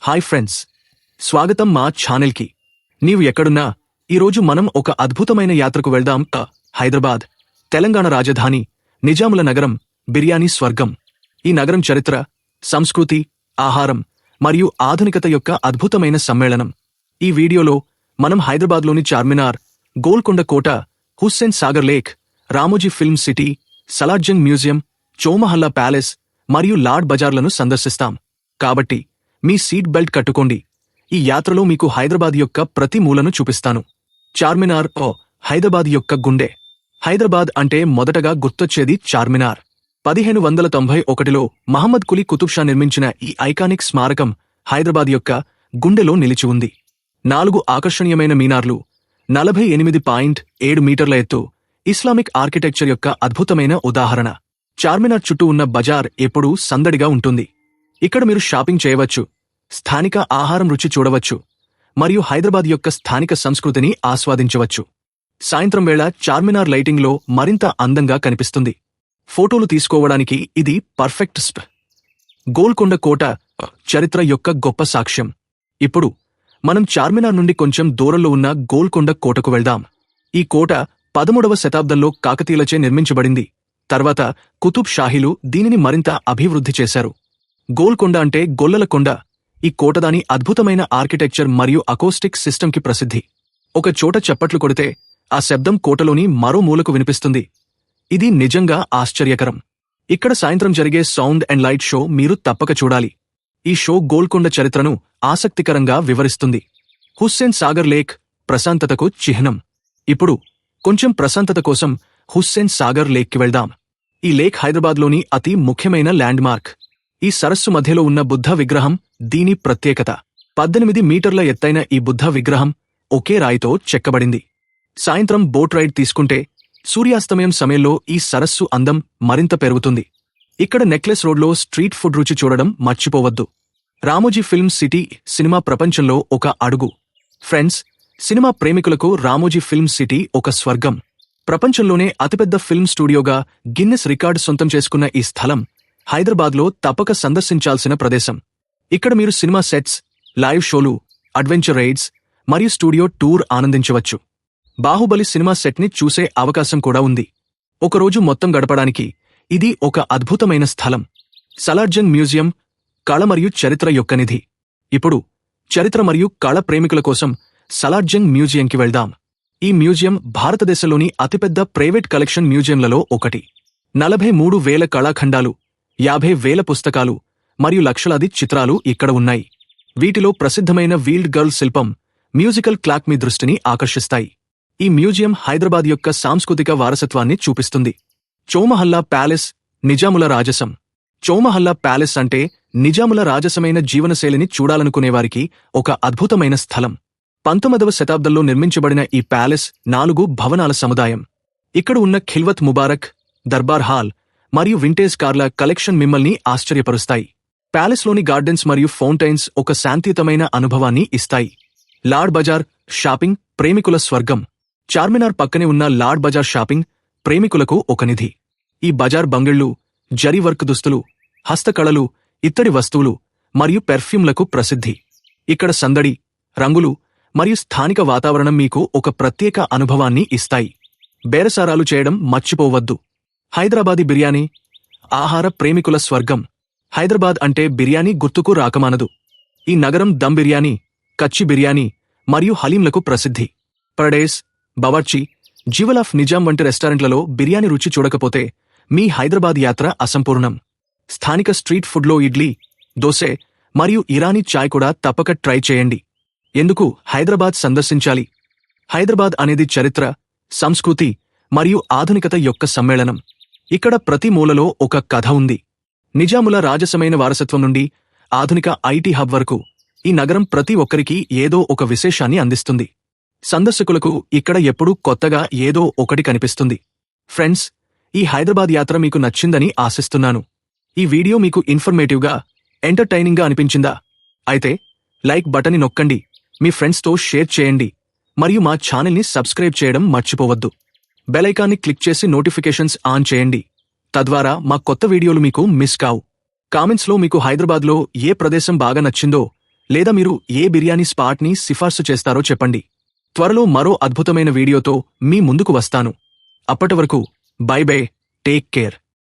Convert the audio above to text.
Hi friends, స్వాగతం మా ఛానల్కి. నీవు ఎక్కడున్నా ఈరోజు మనం ఒక అద్భుతమైన యాత్రకు వెళ్దాం. హైదరాబాద్, తెలంగాణ రాజధాని, నిజాముల నగరం, బిర్యానీ స్వర్గం. ఈ నగరం చరిత్ర, సంస్కృతి, ఆహారం మరియు ఆధునికత యొక్క అద్భుతమైన సమ్మేళనం. ఈ వీడియోలో మనం హైదరాబాద్లోని చార్మినార్, గోల్కొండ కోట, Hussain Sagar lake, Ramoji film city, Salarjung museum, Chowmahalla palace మరియు లాడ్ బజార్లను సందర్శిస్తాం. కాబట్టి మీ సీట్ బెల్ట్ కట్టుకోండి. ఈ యాత్రలో మీకు హైదరాబాద్ యొక్క ప్రతి మూలను చూపిస్తాను. చార్మినార్ హైదరాబాద్ యొక్క గుండె. హైదరాబాద్ అంటే మొదటగా గుర్తొచ్చేది చార్మినార్. 1591లో మహమ్మద్ కులీ కుతుబ్ షా నిర్మించిన ఈ ఐకానిక్ స్మారకం హైదరాబాద్ యొక్క గుండెలో నిలిచి ఉంది. 4 ఆకర్షణీయమైన మీనార్లు, 48.7 మీటర్ల ఎత్తు, ఇస్లామిక్ ఆర్కిటెక్చర్ యొక్క అద్భుతమైన ఉదాహరణ. చార్మినార్ చుట్టూ ఉన్న బజార్ ఎప్పుడూ సందడిగా ఉంటుంది. ఇక్కడ మీరు షాపింగ్ చేయవచ్చు, స్థానిక ఆహారం రుచి చూడవచ్చు మరియు హైదరాబాద్ యొక్క స్థానిక సంస్కృతిని ఆస్వాదించవచ్చు. సాయంత్రం వేళ చార్మినార్ లైటింగ్లో మరింత అందంగా కనిపిస్తుంది. ఫోటోలు తీసుకోవడానికి ఇది పర్ఫెక్ట్ స్పాట్. గోల్కొండ కోట చరిత్ర యొక్క గొప్ప సాక్ష్యం. ఇప్పుడు మనం చార్మినార్ నుండి కొంచెం దూరంలో ఉన్న గోల్కొండ కోటకు వెళ్దాం. ఈ కోట 13వ శతాబ్దంలో కాకతీయులచే నిర్మించబడింది. తర్వాత కుతుబ్ షాహీలు దీనిని మరింత అభివృద్ధి చేశారు. గోల్కొండ అంటే గొల్లల కొండ. ఈ కోట దాని అద్భుతమైన ఆర్కిటెక్చర్ మరియు అకోస్టిక్ సిస్టంకి ప్రసిద్ధి. ఒక చోట చప్పట్లు కొడితే ఆ శబ్దం కోటలోని మరో మూలకు వినిపిస్తుంది. ఇది నిజంగా ఆశ్చర్యకరం. ఇక్కడ సాయంత్రం జరిగే సౌండ్ అండ్ లైట్ షో మీరు తప్పక చూడాలి. ఈ షో గోల్కొండ చరిత్రను ఆసక్తికరంగా వివరిస్తుంది. హుస్సేన్ సాగర్ లేక్ ప్రశాంతతకు చిహ్నం. ఇప్పుడు కొంచెం ప్రశాంతత కోసం హుస్సేన్ సాగర్ లేక్కి వెళ్దాం. ఈ లేక్ హైదరాబాద్లోని అతి ముఖ్యమైన ల్యాండ్మార్క్. ఈ సరస్సు మధ్యలో ఉన్న బుద్ధ విగ్రహం దీని ప్రత్యేకత. 18 మీటర్ల ఎత్తైన ఈ బుద్ధ విగ్రహం ఒకే రాయితో చెక్కబడింది. సాయంత్రం బోట్ రైడ్ తీసుకుంటే సూర్యాస్తమయం సమయంలో ఈ సరస్సు అందం మరింత పెరుగుతుంది. ఇక్కడ నెక్లెస్ రోడ్లో స్ట్రీట్ ఫుడ్ రుచి చూడడం మర్చిపోవద్దు. రామోజీ ఫిల్మ్ సిటీ సినిమా ప్రపంచంలో ఒక అడుగు. ఫ్రెండ్స్, సినిమా ప్రేమికులకు రామోజీ ఫిల్మ్ సిటీ ఒక స్వర్గం. ప్రపంచంలోనే అతిపెద్ద ఫిల్మ్ స్టూడియోగా గిన్నెస్ రికార్డు సొంతం చేసుకున్న ఈ స్థలం హైదరాబాద్లో తప్పక సందర్శించాల్సిన ప్రదేశం. ఇక్కడ మీరు సినిమా సెట్స్, లైవ్ షోలు, అడ్వెంచర్ రైడ్స్ మరియు స్టూడియో టూర్ ఆనందించవచ్చు. బాహుబలి సినిమా సెట్ని చూసే అవకాశం కూడా ఉంది. ఒకరోజు మొత్తం గడపడానికి ఇది ఒక అద్భుతమైన స్థలం. సలార్జంగ్ మ్యూజియం కళ మరియు చరిత్ర యొక్క నిధి. ఇప్పుడు చరిత్ర మరియు కళ ప్రేమికుల కోసం సలార్జంగ్ మ్యూజియంకి వెళ్దాం. ఈ మ్యూజియం భారతదేశంలోని అతిపెద్ద ప్రైవేట్ కలెక్షన్ మ్యూజియంలలో ఒకటి. 43,000 కళాఖండాలు, 50,000 పుస్తకాలు మరియు లక్షలాది చిత్రాలు ఇక్కడ ఉన్నాయి. వీటిలో ప్రసిద్ధమైన వీల్డ్ గర్ల్ శిల్పం, మ్యూజికల్ క్లాక్ మీ దృష్టిని ఆకర్షిస్తాయి. ఈ మ్యూజియం హైదరాబాద్ యొక్క సాంస్కృతిక వారసత్వాన్ని చూపిస్తుంది. చౌమహల్లా ప్యాలెస్, నిజాముల రాజసం. చౌమహల్లా ప్యాలెస్ అంటే నిజాముల రాజసమైన జీవనశైలిని చూడాలనుకునేవారికి ఒక అద్భుతమైన స్థలం. 19వ శతాబ్దంలో నిర్మించబడిన ఈ ప్యాలెస్ 4 భవనాల సముదాయం. ఇక్కడ ఉన్న ఖిల్వత్ ముబారక్, దర్బార్ హాల్ మరియు వింటేజ్ కార్ల కలెక్షన్ మిమ్మల్ని ఆశ్చర్యపరుస్తాయి. ప్యాలెస్లోని గార్డెన్స్ మరియు ఫౌంటైన్స్ ఒక శాంతియుతమైన అనుభవాన్ని ఇస్తాయి. లాడ్ బజార్ షాపింగ్ ప్రేమికుల స్వర్గం. చార్మినార్ పక్కనే ఉన్న లాడ్ బజార్ షాపింగ్ ప్రేమికులకు ఒక నిధి. ఈ బజార్ బంగిళ్లు, జరీ వర్క్ దుస్తులు, హస్తకళలు, ఇత్తడి వస్తువులు మరియు పెర్ఫ్యూమ్లకు ప్రసిద్ధి. ఇక్కడ సందడి, రంగులు మరియు స్థానిక వాతావరణం మీకు ఒక ప్రత్యేక అనుభవాన్ని ఇస్తాయి. బేరసారాలు చేయడం మర్చిపోవద్దు. హైదరాబాదీ బిర్యానీ ఆహార ప్రేమికుల స్వర్గం. హైదరాబాద్ అంటే బిర్యానీ గుర్తుకు రాకమానదు. ఈ నగరం దమ్ బిర్యానీ, కచ్చి బిర్యానీ మరియు హలీంలకు ప్రసిద్ధి. పరడేస్, బవర్చి, జివల్ ఆఫ్ నిజాం వంటి రెస్టారెంట్లలో బిర్యానీ రుచి చూడకపోతే మీ హైదరాబాద్ యాత్ర అసంపూర్ణం. స్థానిక స్ట్రీట్ ఫుడ్లో ఇడ్లీ, దోసె మరియు ఇరానీ చాయ్ కూడా తప్పక ట్రై చేయండి. ఎందుకు హైదరాబాద్ సందర్శించాలి? హైదరాబాద్ అనేది చరిత్ర, సంస్కృతి మరియు ఆధునికత యొక్క సమ్మేళనం. ఇక్కడ ప్రతి మూలలో ఒక కథ ఉంది. నిజాముల రాజసమైన వారసత్వం నుండి ఆధునిక ఐటీ హబ్ వరకు ఈ నగరం ప్రతి ఒక్కరికి ఏదో ఒక విశేషాన్ని అందిస్తుంది. సందర్శకులకు ఇక్కడ ఎప్పుడూ కొత్తగా ఏదో ఒకటి కనిపిస్తుంది. ఫ్రెండ్స్, ఈ హైదరాబాద్ యాత్ర మీకు నచ్చిందని ఆశిస్తున్నాను. ఈ వీడియో మీకు ఇన్ఫర్మేటివ్గా, ఎంటర్టైనింగ్గా అనిపించిందా? అయితే లైక్ బటన్ని నొక్కండి, మీ ఫ్రెండ్స్తో షేర్ చేయండి మరియు మా ఛానల్ని సబ్స్క్రైబ్ చేయడం మర్చిపోవద్దు. బెల్ ఐకాన్ని క్లిక్ చేసి నోటిఫికేషన్స్ ఆన్ చేయండి. తద్వారా మా కొత్త వీడియోలు మీకు మిస్ కావు. కామెంట్స్లో మీకు హైదరాబాద్లో ఏ ప్రదేశం బాగా నచ్చిందో లేదా మీరు ఏ బిర్యానీ స్పాట్ని సిఫార్సు చేస్తారో చెప్పండి. త్వరలో మరో అద్భుతమైన వీడియోతో మీ ముందుకు వస్తాను. అప్పటి వరకు బై బై, టేక్ కేర్.